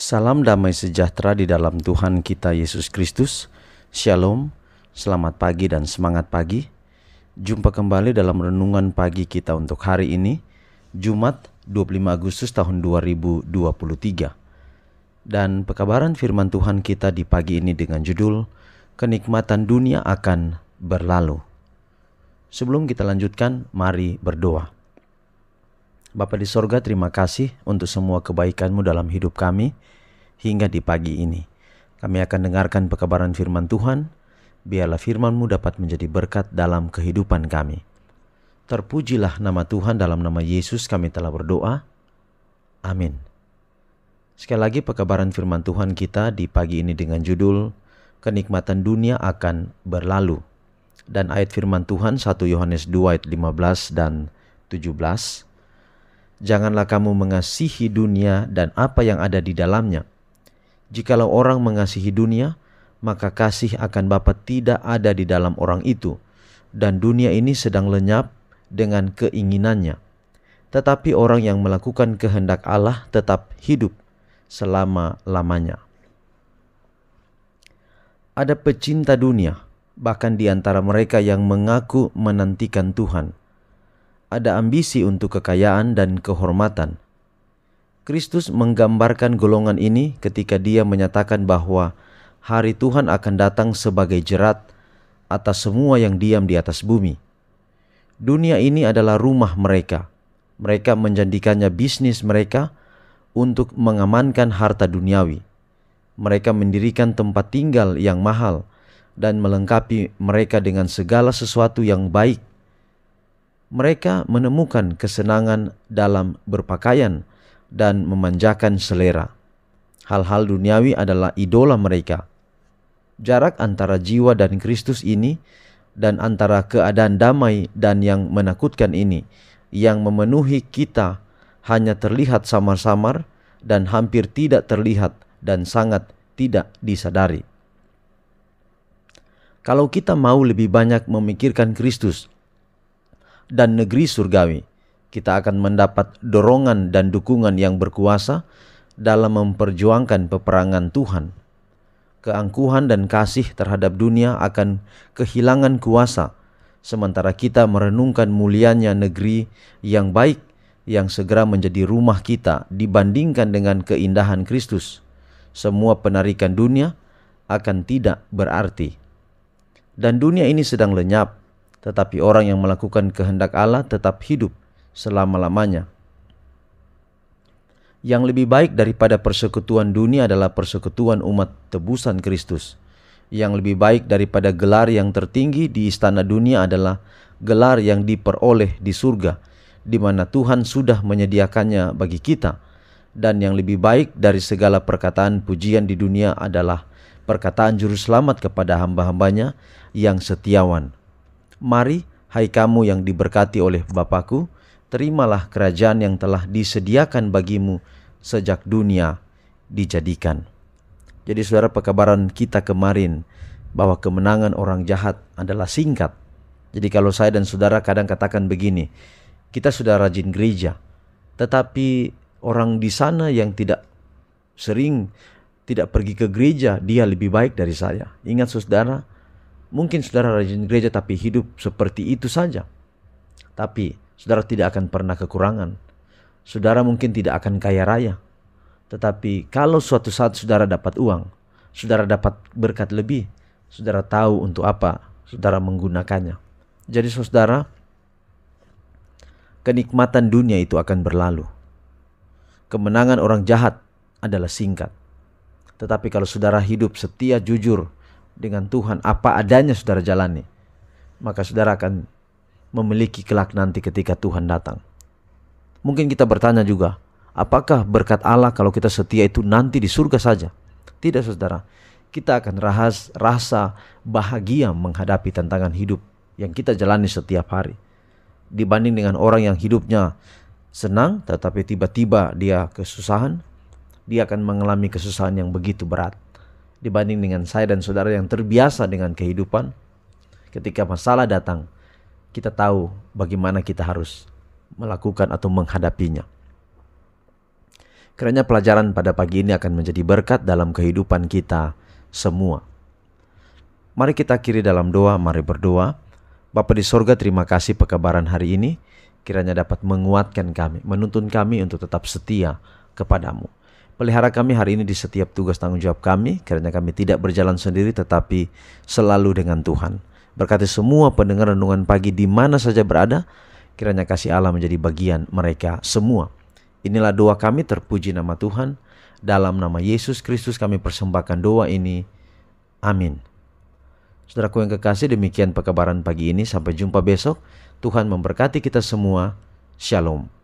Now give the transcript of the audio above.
Salam damai sejahtera di dalam Tuhan kita Yesus Kristus. Shalom, selamat pagi dan semangat pagi. Jumpa kembali dalam renungan pagi kita untuk hari ini, Jumat 25 Agustus tahun 2023. Dan pekabaran firman Tuhan kita di pagi ini dengan judul, Kenikmatan Dunia Akan Berlalu. Sebelum kita lanjutkan, mari berdoa. Bapa di sorga, terima kasih untuk semua kebaikan-Mu dalam hidup kami hingga di pagi ini. Kami akan dengarkan pekabaran firman Tuhan. Biarlah firman-Mu dapat menjadi berkat dalam kehidupan kami. Terpujilah nama Tuhan, dalam nama Yesus kami telah berdoa. Amin. Sekali lagi pekabaran firman Tuhan kita di pagi ini dengan judul, Kenikmatan Dunia Akan Berlalu. Dan ayat firman Tuhan 1 Yohanes 2 ayat 15 dan 17. Janganlah kamu mengasihi dunia dan apa yang ada di dalamnya. Jikalau orang mengasihi dunia, maka kasih akan Bapa tidak ada di dalam orang itu. Dan dunia ini sedang lenyap dengan keinginannya. Tetapi orang yang melakukan kehendak Allah tetap hidup selama-lamanya. Ada pecinta dunia, bahkan di antara mereka yang mengaku menantikan Tuhan. Ada ambisi untuk kekayaan dan kehormatan. Kristus menggambarkan golongan ini ketika Dia menyatakan bahwa hari Tuhan akan datang sebagai jerat atas semua yang diam di atas bumi. Dunia ini adalah rumah mereka. Mereka menjadikannya bisnis mereka untuk mengamankan harta duniawi. Mereka mendirikan tempat tinggal yang mahal dan melengkapi mereka dengan segala sesuatu yang baik. Mereka menemukan kesenangan dalam berpakaian dan memanjakan selera. Hal-hal duniawi adalah idola mereka. Jarak antara jiwa dan Kristus ini dan antara keadaan damai dan yang menakutkan ini yang memenuhi kita hanya terlihat samar-samar dan hampir tidak terlihat dan sangat tidak disadari. Kalau kita mau lebih banyak memikirkan Kristus dan negeri surgawi, kita akan mendapat dorongan dan dukungan yang berkuasa dalam memperjuangkan peperangan Tuhan. Keangkuhan dan kasih terhadap dunia akan kehilangan kuasa, sementara kita merenungkan mulianya negeri yang baik yang segera menjadi rumah kita dibandingkan dengan keindahan Kristus. Semua penarikan dunia akan tidak berarti. Dan dunia ini sedang lenyap, tetapi orang yang melakukan kehendak Allah tetap hidup selama-lamanya. Yang lebih baik daripada persekutuan dunia adalah persekutuan umat tebusan Kristus. Yang lebih baik daripada gelar yang tertinggi di istana dunia adalah gelar yang diperoleh di surga, di mana Tuhan sudah menyediakannya bagi kita. Dan yang lebih baik dari segala perkataan pujian di dunia adalah perkataan juru selamat kepada hamba-hambanya yang setiawan. Mari, hai kamu yang diberkati oleh Bapa-Ku, terimalah kerajaan yang telah disediakan bagimu sejak dunia dijadikan. Jadi saudara, pekabaran kita kemarin bahwa kemenangan orang jahat adalah singkat. Jadi kalau saya dan saudara kadang katakan begini, kita sudah rajin gereja, tetapi orang di sana yang tidak pergi ke gereja, dia lebih baik dari saya. Ingat saudara, mungkin saudara rajin gereja tapi hidup seperti itu saja. Tapi saudara tidak akan pernah kekurangan. Saudara mungkin tidak akan kaya raya. Tetapi kalau suatu saat saudara dapat uang, saudara dapat berkat lebih, saudara tahu untuk apa saudara menggunakannya. Jadi saudara, kenikmatan dunia itu akan berlalu. Kemenangan orang jahat adalah singkat. Tetapi kalau saudara hidup setia, jujur dengan Tuhan, apa adanya saudara jalani, maka saudara akan memiliki kelak nanti ketika Tuhan datang. Mungkin kita bertanya juga, apakah berkat Allah kalau kita setia itu nanti di surga saja? Tidak saudara, kita akan rasa bahagia menghadapi tantangan hidup yang kita jalani setiap hari. Dibanding dengan orang yang hidupnya senang tetapi tiba-tiba dia kesusahan, dia akan mengalami kesusahan yang begitu berat. Dibanding dengan saya dan saudara yang terbiasa dengan kehidupan, ketika masalah datang, kita tahu bagaimana kita harus melakukan atau menghadapinya. Kiranya pelajaran pada pagi ini akan menjadi berkat dalam kehidupan kita semua. Mari kita akhiri dalam doa, mari berdoa. Bapa di sorga, terima kasih pekabaran hari ini. Kiranya dapat menguatkan kami, menuntun kami untuk tetap setia kepadamu. Pelihara kami hari ini di setiap tugas tanggung jawab kami. Kiranya kami tidak berjalan sendiri tetapi selalu dengan Tuhan. Berkati semua pendengar renungan pagi di mana saja berada. Kiranya kasih Allah menjadi bagian mereka semua. Inilah doa kami, terpuji nama Tuhan. Dalam nama Yesus Kristus kami persembahkan doa ini. Amin. Saudaraku yang kekasih, demikian pekabaran pagi ini. Sampai jumpa besok. Tuhan memberkati kita semua. Shalom.